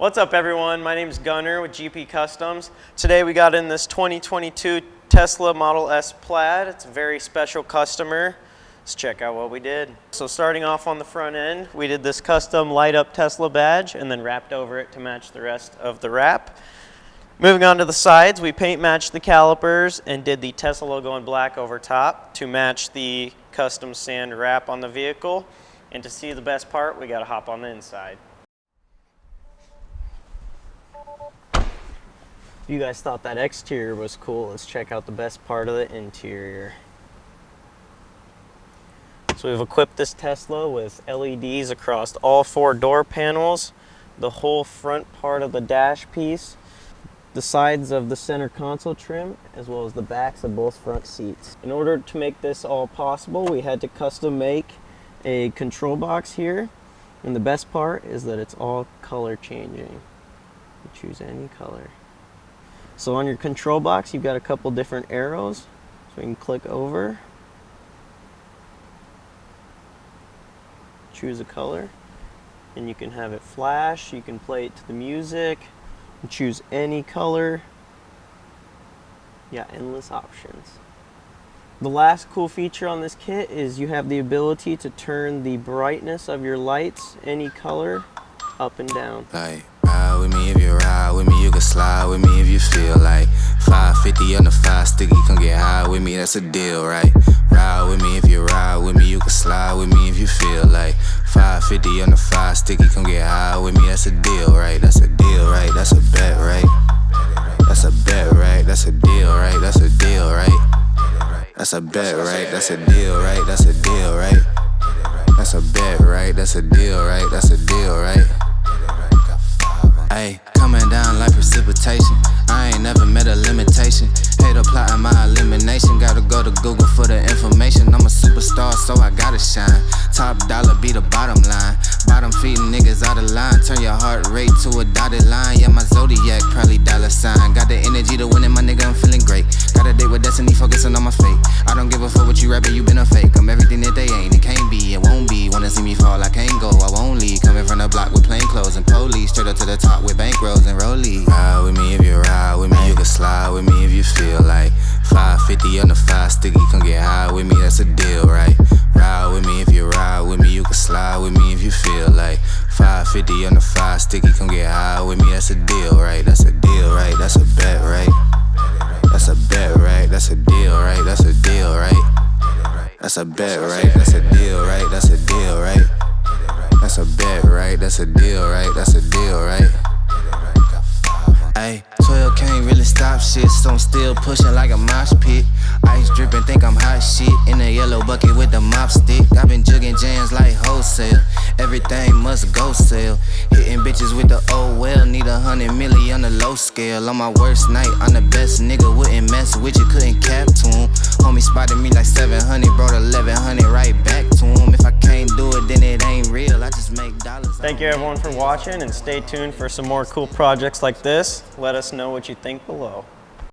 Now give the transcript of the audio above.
What's up everyone, my name is Gunner with GP Customs. Today we got in this 2022 Tesla Model S Plaid. It's a very special customer. Let's check out what we did. So starting off on the front end, we did this custom light up Tesla badge and then wrapped over it to match the rest of the wrap. Moving on to the sides, we paint matched the calipers and did the Tesla logo in black over top to match the custom sand wrap on the vehicle. And to see the best part, we gotta hop on the inside. If you guys thought that exterior was cool, let's check out the best part of the interior. So we've equipped this Tesla with LEDs across all 4 door panels, the whole front part of the dash piece, the sides of the center console trim, as well as the backs of both front seats. In order to make this all possible, we had to custom make a control box here, and the best part is that it's all color changing. You choose any color. So on your control box, you've got a couple different arrows, so we can click over, choose a color, and you can have it flash, you can play it to the music, and choose any color. Yeah, endless options. The last cool feature on this kit is you have the ability to turn the brightness of your lights, any color, up and down. Like, ride with me if you ride with me, you can slide with me if you feel like 550 on the 5 sticky, come get high with me, that's a deal, right? Ride with me if you ride with me, you can slide with me if you feel like 550 on the 5 sticky, come get high with me, that's a deal, right? That's a deal, right? That's a bet, right? That's a bet, right? That's a deal, right? That's a deal, right? That's a bet, right? That's a deal, right? That's a deal, right? That's a bet, right? That's a deal, right? That's a deal, right? Ayy, coming down like precipitation. I ain't never met a limitation. Hate plotting my elimination. Gotta go to Google for the information. I'm a superstar, so I gotta shine. Top dollar be the bottom line. Bottom feeding niggas out of line. Turn your heart rate to a dotted line. Yeah, my zodiac probably dollar sign. Got the energy to win it, my nigga, I'm feeling great. Got a date with destiny, focusing on my fate. I don't give a fuck what you rapping, you been a fake. I'm everything that they ain't, it can't be, it won't be. Wanna see me fall, I can't go, I won't leave. Coming from the block with plain clothes and police. Straight up to the top with bankrolls and rollies. Ride with me if you ride with me, you can slide with me if you feel like 550 on the 5 sticky, come get high with me, that's a deal, right? Ride with me if you ride with me, you can slide with me if you feel like 550 on the 5 sticky, come get high with me, that's a deal, right? That's a deal, right? That's a bet, right? That's a bet, right? That's a deal, right? That's a deal, right? That's a bet, right? That's a deal, right? That's a deal, right? That's a bet, right? That's a deal, right? That's a deal, right? Ayy, 12 can't really stop shit, so I'm still pushing like a mosh pit. Ice dripping, think I'm hot shit. In a yellow bucket with the mop stick. I've been jugging jams like wholesale. Everything must go sell. Hitting bitches with the oh well. Need 100 milli on the low scale. On my worst night, I'm the best nigga. Wouldn't mess with you, couldn't cap to him. Homie spotted me like 700, brought 1100 right back to him. If I can't do it, then it ain't real. I just make dollars. Thank you everyone for watching, and stay tuned for some more cool projects like this. Let us know what you think below.